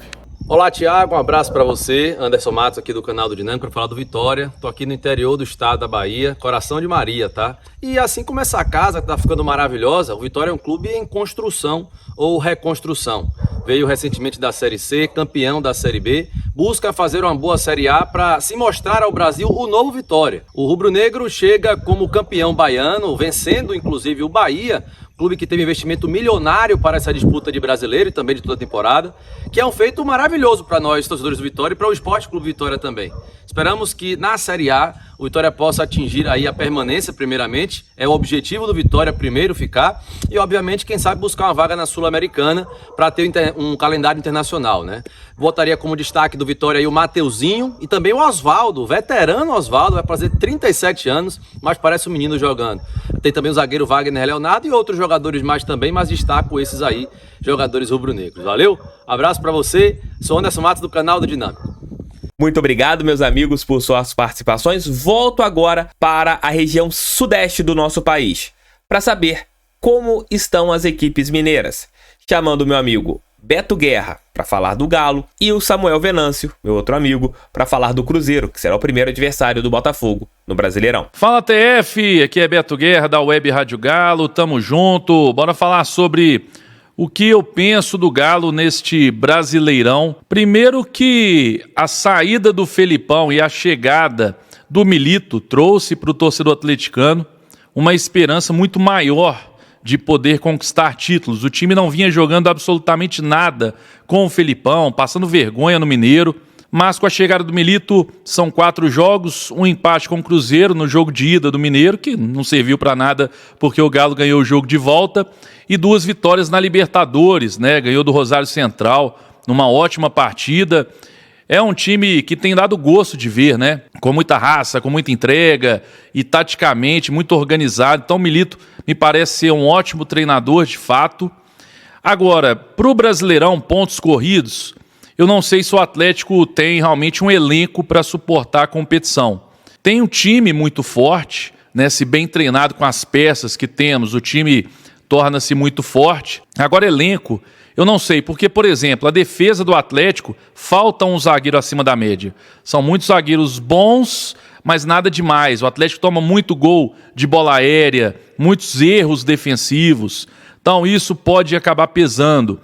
Olá, Thiago, um abraço para você, Anderson Matos aqui do canal do Dinâmico para falar do Vitória. Tô aqui no interior do estado da Bahia, coração de Maria, tá? E assim como essa casa que tá ficando maravilhosa, o Vitória é um clube em construção ou reconstrução. Veio recentemente da Série C, campeão da Série B, busca fazer uma boa Série A para se mostrar ao Brasil o novo Vitória. O rubro-negro chega como campeão baiano, vencendo inclusive o Bahia, clube que teve investimento milionário para essa disputa de brasileiro e também de toda a temporada, que é um feito maravilhoso para nós, torcedores do Vitória, e para o Esporte Clube Vitória também. Esperamos que na Série A o Vitória possa atingir aí a permanência primeiramente, é o objetivo do Vitória primeiro ficar, e obviamente quem sabe buscar uma vaga na Sul-Americana para ter um calendário internacional, né? Botaria como destaque do Vitória aí o Mateuzinho e também o Osvaldo, o veterano Osvaldo, vai fazer 37 anos, mas parece um menino jogando. Tem também o zagueiro Wagner Leonardo e outros jogadores mais também, mas destaco esses aí, jogadores rubro-negros. Valeu? Abraço para você, sou Anderson Matos do canal do Dinâmico. Muito obrigado, meus amigos, por suas participações. Volto agora para a região sudeste do nosso país, para saber como estão as equipes mineiras. Chamando o meu amigo Beto Guerra para falar do Galo e o Samuel Venâncio, meu outro amigo, para falar do Cruzeiro, que será o primeiro adversário do Botafogo no Brasileirão. Fala, TF, aqui é Beto Guerra da Web Rádio Galo, tamo junto, bora falar sobre o que eu penso do Galo neste Brasileirão. Primeiro que a saída do Felipão e a chegada do Milito trouxe para o torcedor atleticano uma esperança muito maior de poder conquistar títulos. O time não vinha jogando absolutamente nada com o Felipão, passando vergonha no Mineiro, mas com a chegada do Milito são 4 jogos, um empate com o Cruzeiro no jogo de ida do Mineiro, que não serviu para nada porque o Galo ganhou o jogo de volta, e 2 vitórias na Libertadores, né? Ganhou do Rosário Central numa ótima partida. é um time que tem dado gosto de ver, né? Com muita raça, com muita entrega e taticamente muito organizado. Então o Milito me parece ser um ótimo treinador, de fato. Agora, para o Brasileirão, pontos corridos, eu não sei se o Atlético tem realmente um elenco para suportar a competição. Tem um time muito forte, né? Se bem treinado com as peças que temos, o time torna-se muito forte. Agora, elenco, eu não sei, porque, por exemplo, a defesa do Atlético, falta um zagueiro acima da média. São muitos zagueiros bons, mas nada demais. O Atlético toma muito gol de bola aérea, muitos erros defensivos. Então, isso pode acabar pesando.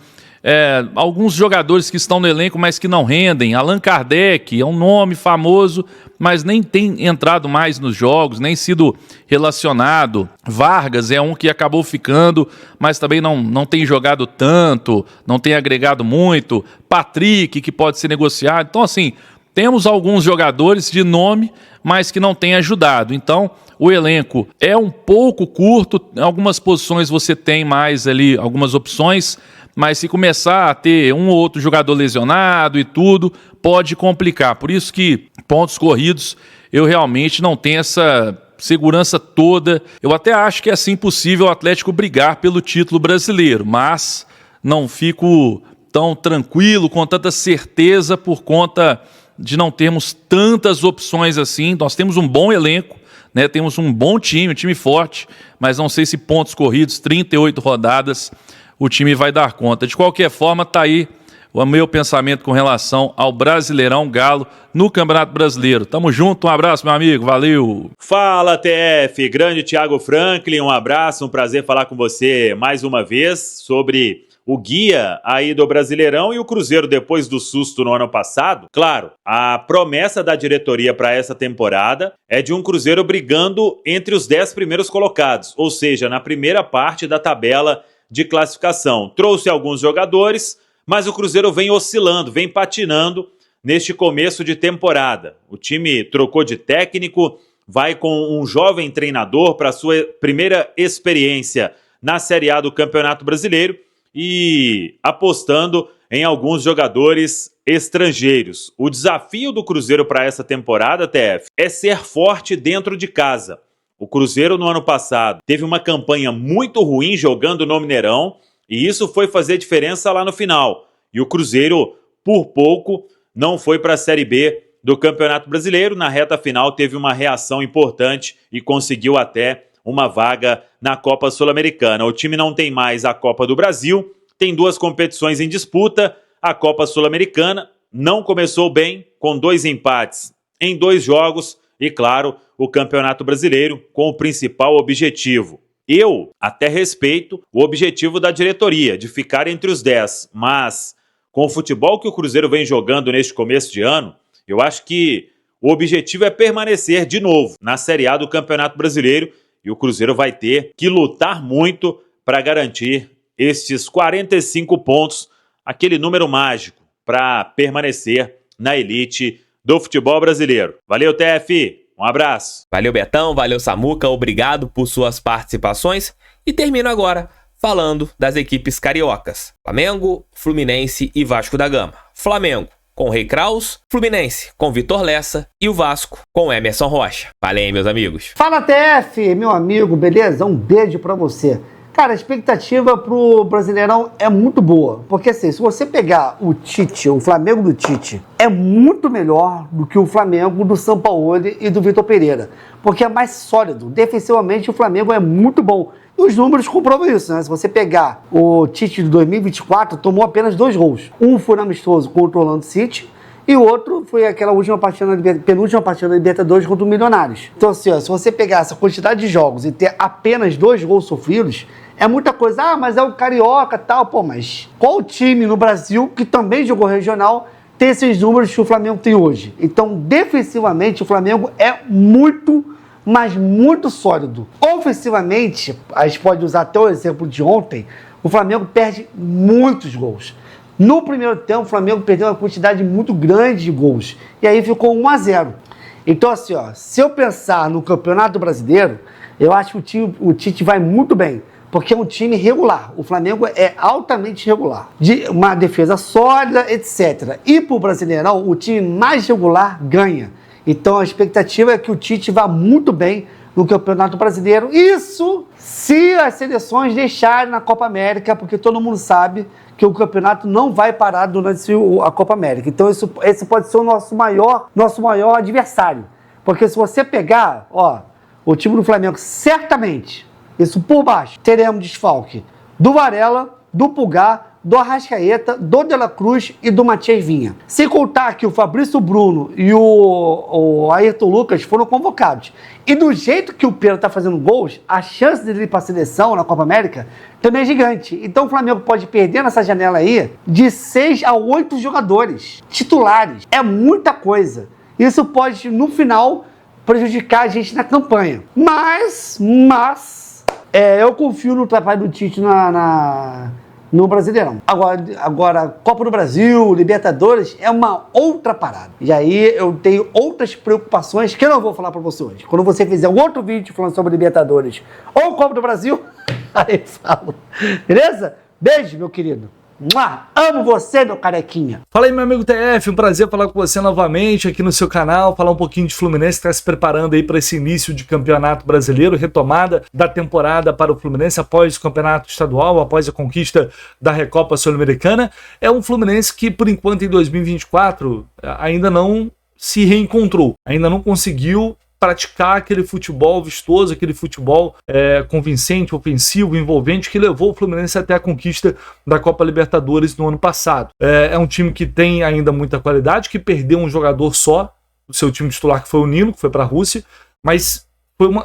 Alguns jogadores que estão no elenco, mas que não rendem. Allan Kardec é um nome famoso, mas nem tem entrado mais nos jogos, nem sido relacionado. Vargas é um que acabou ficando, mas também não tem jogado tanto, não tem agregado muito. Patrick, que pode ser negociado. Então, assim, temos alguns jogadores de nome, mas que não têm ajudado. Então, o elenco é um pouco curto. Em algumas posições você tem mais ali algumas opções, mas se começar a ter um ou outro jogador lesionado e tudo, pode complicar. Por isso que pontos corridos, eu realmente não tenho essa segurança toda. Eu até acho que é assim possível o Atlético brigar pelo título brasileiro, mas não fico tão tranquilo, com tanta certeza, por conta de não termos tantas opções assim. Nós temos um bom elenco, né? Temos um bom time, um time forte, mas não sei se pontos corridos, 38 rodadas, o time vai dar conta. De qualquer forma, está aí o meu pensamento com relação ao Brasileirão Galo no Campeonato Brasileiro. Tamo junto, um abraço, meu amigo, valeu! Fala, TF, grande Thiago Franklin, um abraço, um prazer falar com você mais uma vez sobre o guia aí do Brasileirão e o Cruzeiro depois do susto no ano passado. Claro, a promessa da diretoria para essa temporada é de um Cruzeiro brigando entre os 10 primeiros colocados, ou seja, na primeira parte da tabela de classificação. Trouxe alguns jogadores, mas o Cruzeiro vem oscilando, vem patinando neste começo de temporada. O time trocou de técnico, vai com um jovem treinador para sua primeira experiência na Série A do Campeonato Brasileiro e apostando em alguns jogadores estrangeiros. O desafio do Cruzeiro para essa temporada, TF, é ser forte dentro de casa. O Cruzeiro, no ano passado, teve uma campanha muito ruim jogando no Mineirão, e isso foi fazer diferença lá no final. E o Cruzeiro, por pouco, não foi para a Série B do Campeonato Brasileiro. Na reta final, teve uma reação importante e conseguiu até uma vaga na Copa Sul-Americana. O time não tem mais a Copa do Brasil, tem 2 competições em disputa. A Copa Sul-Americana não começou bem, com 2 empates em 2 jogos, e, claro, o Campeonato Brasileiro com o principal objetivo. Eu até respeito o objetivo da diretoria, de ficar entre os 10, mas com o futebol que o Cruzeiro vem jogando neste começo de ano, eu acho que o objetivo é permanecer de novo na Série A do Campeonato Brasileiro, e o Cruzeiro vai ter que lutar muito para garantir estes 45 pontos, aquele número mágico, para permanecer na elite do futebol brasileiro. Valeu, TF! Um abraço! Valeu, Betão, valeu, Samuca, obrigado por suas participações. E termino agora falando das equipes cariocas: Flamengo, Fluminense e Vasco da Gama. Flamengo com Rei Kraus, Fluminense com Vitor Lessa e o Vasco com Emerson Rocha. Valeu, meus amigos. Fala, TF, meu amigo, beleza? Um beijo pra você. Cara, a expectativa pro Brasileirão é muito boa, porque assim, se você pegar o Tite, o Flamengo do Tite, é muito melhor do que o Flamengo do Sampaoli e do Vitor Pereira, porque é mais sólido. Defensivamente, o Flamengo é muito bom. E os números comprovam isso, né? Se você pegar o Tite de 2024, tomou apenas 2 gols. Um foi no amistoso contra o Orlando City, e o outro foi aquela penúltima partida da Libertadores contra o Milionários. Então, assim, ó, se você pegar essa quantidade de jogos e ter apenas 2 gols sofridos, é muita coisa. Ah, mas é o Carioca e tal. Pô, mas qual time no Brasil que também jogou regional tem esses números que o Flamengo tem hoje? Então, defensivamente, o Flamengo é muito, mas muito sólido. Ofensivamente, a gente pode usar até o exemplo de ontem, o Flamengo perde muitos gols. No primeiro tempo, o Flamengo perdeu uma quantidade muito grande de gols. E aí ficou 1-0. Então, assim, ó, se eu pensar no Campeonato Brasileiro, eu acho que o Tite vai muito bem. porque é um time regular. O Flamengo é altamente regular. De uma defesa sólida, etc. E pro Brasileirão, o time mais regular ganha. Então a expectativa é que o Tite vá muito bem no Campeonato Brasileiro. Isso se as seleções deixarem na Copa América, porque todo mundo sabe que o campeonato não vai parar durante a Copa América. Então esse pode ser o nosso maior adversário. Porque se você pegar, o time do Flamengo, certamente, isso por baixo, teremos desfalque do Varela, do Pulgar, do Arrascaeta, do De La Cruz e do Matias Vinha. Sem contar que o Fabrício Bruno e o Ayrton Lucas foram convocados. E do jeito que o Pedro está fazendo gols, a chance dele ir para a seleção na Copa América também é gigante. Então o Flamengo pode perder nessa janela aí de 6 a 8 jogadores titulares. É muita coisa. Isso pode, no final, prejudicar a gente na campanha. Mas eu confio no trabalho do Tite no Brasileirão. Agora, Copa do Brasil, Libertadores, é uma outra parada. E aí eu tenho outras preocupações que eu não vou falar pra você hoje. Quando você fizer um outro vídeo falando sobre Libertadores ou Copa do Brasil, aí eu falo. Beleza? Beijo, meu querido. Amo você, meu carequinha. Fala aí, meu amigo TF, um prazer falar com você novamente aqui no seu canal, falar um pouquinho de Fluminense, que está se preparando aí para esse início de campeonato brasileiro, retomada da temporada para o Fluminense após o campeonato estadual, após a conquista da Recopa Sul-Americana. É um Fluminense que, por enquanto, em 2024, ainda não se reencontrou, ainda não conseguiu praticar aquele futebol vistoso, aquele futebol convincente, ofensivo, envolvente, que levou o Fluminense até a conquista da Copa Libertadores no ano passado. É um time que tem ainda muita qualidade, que perdeu um jogador só, o seu time titular, que foi o Nino, que foi para a Rússia, mas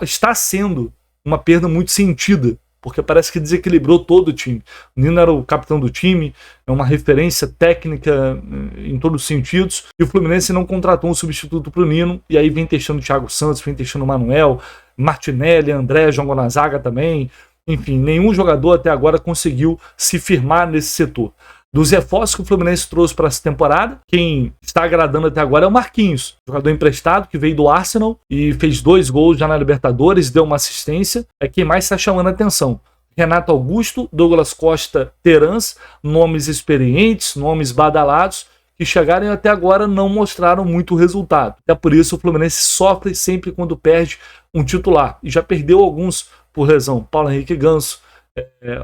está sendo uma perda muito sentida, porque parece que desequilibrou todo o time. O Nino era o capitão do time, é uma referência técnica em todos os sentidos, e o Fluminense não contratou um substituto para o Nino, e aí vem testando o Thiago Santos, vem testando o Manuel, Martinelli, André jogou na zaga também, enfim, nenhum jogador até agora conseguiu se firmar nesse setor. Dos reforços que o Fluminense trouxe para essa temporada, quem está agradando até agora é o Marquinhos, jogador emprestado que veio do Arsenal e fez 2 gols já na Libertadores, deu uma assistência, é quem mais está chamando a atenção. Renato Augusto, Douglas Costa, Terans, nomes experientes, nomes badalados, que chegaram e até agora não mostraram muito resultado. Até por isso o Fluminense sofre sempre quando perde um titular, e já perdeu alguns por lesão. Paulo Henrique Ganso,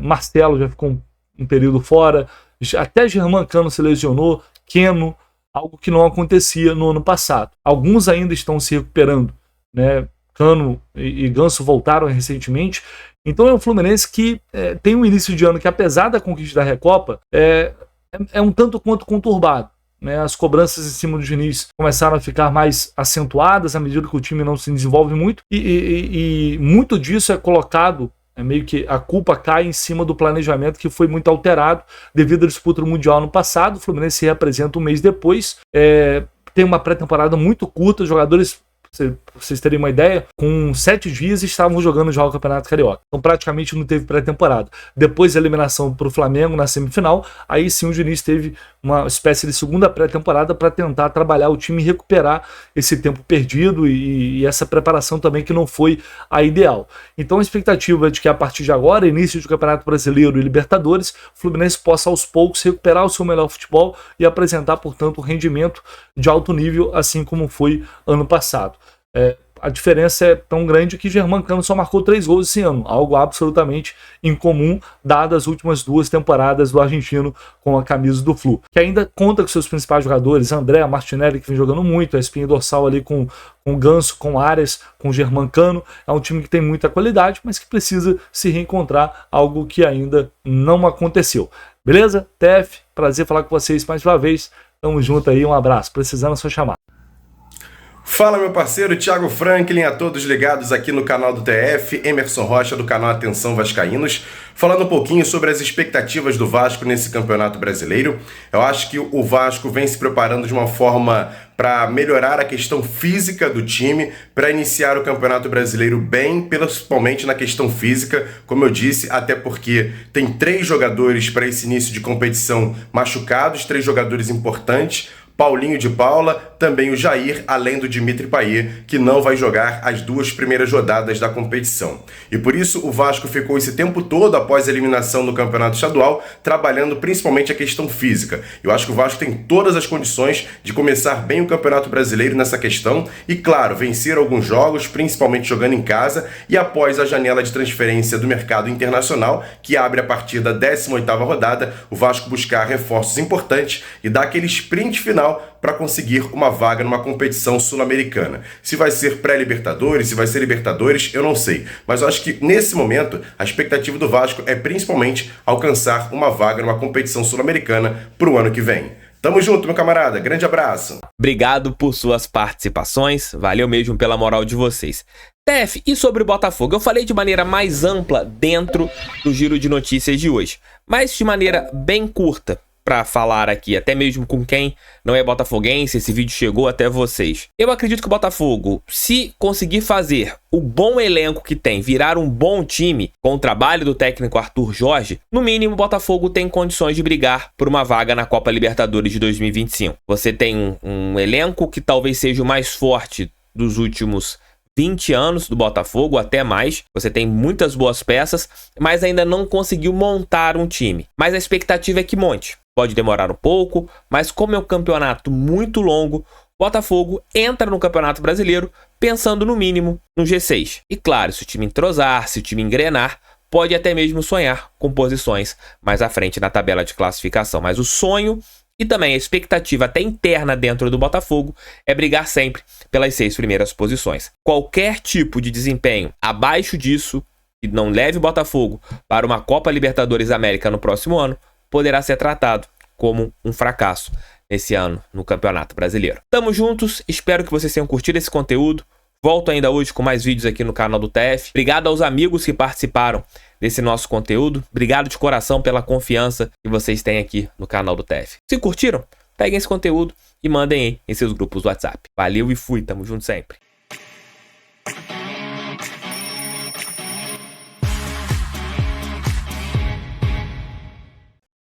Marcelo já ficou um período fora, até Germancano se lesionou, Keno, algo que não acontecia no ano passado. Alguns ainda estão se recuperando, né? Cano e Ganso voltaram recentemente. Então é um Fluminense que tem um início de ano que, apesar da conquista da Recopa, é um tanto quanto conturbado, né? As cobranças em cima do Diniz começaram a ficar mais acentuadas à medida que o time não se desenvolve muito, e muito disso é colocado, meio que a culpa cai em cima do planejamento, que foi muito alterado devido à disputa do Mundial no passado. O Fluminense se reapresenta um mês depois, tem uma pré-temporada muito curta, jogadores, pra vocês terem uma ideia, com 7 dias estavam jogando já o Campeonato Carioca. Então praticamente não teve pré-temporada. Depois da eliminação para o Flamengo na semifinal, aí sim o Diniz teve uma espécie de segunda pré-temporada para tentar trabalhar o time e recuperar esse tempo perdido e essa preparação também que não foi a ideal. Então a expectativa é de que a partir de agora, início de Campeonato Brasileiro e Libertadores, o Fluminense possa aos poucos recuperar o seu melhor futebol e apresentar, portanto, um rendimento de alto nível, assim como foi ano passado. A diferença é tão grande que Germancano só marcou 3 gols esse ano, algo absolutamente incomum, dadas as últimas 2 temporadas do argentino com a camisa do Flu, que ainda conta com seus principais jogadores, André, Martinelli, que vem jogando muito, a espinha dorsal ali com o Ganso, com Arias, com Germancano. É um time que tem muita qualidade, mas que precisa se reencontrar, algo que ainda não aconteceu. Beleza? TF, prazer falar com vocês mais uma vez, tamo junto aí, um abraço, precisando é só chamar. Fala, meu parceiro Thiago Franklin, a todos ligados aqui no canal do TF, Emerson Rocha do canal Atenção Vascaínos, falando um pouquinho sobre as expectativas do Vasco nesse Campeonato Brasileiro. Eu acho que o Vasco vem se preparando de uma forma para melhorar a questão física do time, para iniciar o Campeonato Brasileiro bem, principalmente na questão física, como eu disse, até porque tem 3 jogadores para esse início de competição machucados, 3 jogadores importantes. Paulinho de Paula, também o Jair, além do Dimitri Payet, que não vai jogar as 2 primeiras rodadas da competição. E por isso o Vasco ficou esse tempo todo após a eliminação no Campeonato Estadual, trabalhando principalmente a questão física. Eu acho que o Vasco tem todas as condições de começar bem o Campeonato Brasileiro nessa questão e, claro, vencer alguns jogos, principalmente jogando em casa, e após a janela de transferência do mercado internacional, que abre a partir da 18ª rodada, o Vasco buscar reforços importantes e dar aquele sprint final para conseguir uma vaga numa competição sul-americana. Se vai ser pré-Libertadores, se vai ser Libertadores, eu não sei. Mas eu acho que, nesse momento, a expectativa do Vasco é principalmente alcançar uma vaga numa competição sul-americana para o ano que vem. Tamo junto, meu camarada. Grande abraço. Obrigado por suas participações. Valeu mesmo pela moral de vocês. TF, e sobre o Botafogo? Eu falei de maneira mais ampla dentro do giro de notícias de hoje, mas de maneira bem curta para falar aqui, até mesmo com quem não é botafoguense, esse vídeo chegou até vocês. Eu acredito que o Botafogo, se conseguir fazer o bom elenco que tem, virar um bom time com o trabalho do técnico Arthur Jorge, no mínimo o Botafogo tem condições de brigar por uma vaga na Copa Libertadores de 2025. Você tem um elenco que talvez seja o mais forte dos últimos 20 anos do Botafogo, até mais. Você tem muitas boas peças, mas ainda não conseguiu montar um time. Mas a expectativa é que monte. Pode demorar um pouco, mas como é um campeonato muito longo, o Botafogo entra no Campeonato Brasileiro pensando no mínimo no G6. E claro, se o time entrosar, se o time engrenar, pode até mesmo sonhar com posições mais à frente na tabela de classificação. Mas o sonho e também a expectativa até interna dentro do Botafogo é brigar sempre pelas 6 primeiras posições. Qualquer tipo de desempenho abaixo disso, que não leve o Botafogo para uma Copa Libertadores América no próximo ano, poderá ser tratado como um fracasso nesse ano no Campeonato Brasileiro. Tamo juntos, espero que vocês tenham curtido esse conteúdo. Volto ainda hoje com mais vídeos aqui no canal do TF. Obrigado aos amigos que participaram desse nosso conteúdo. Obrigado de coração pela confiança que vocês têm aqui no canal do TF. Se curtiram, peguem esse conteúdo e mandem aí em seus grupos do WhatsApp. Valeu e fui, tamo junto sempre.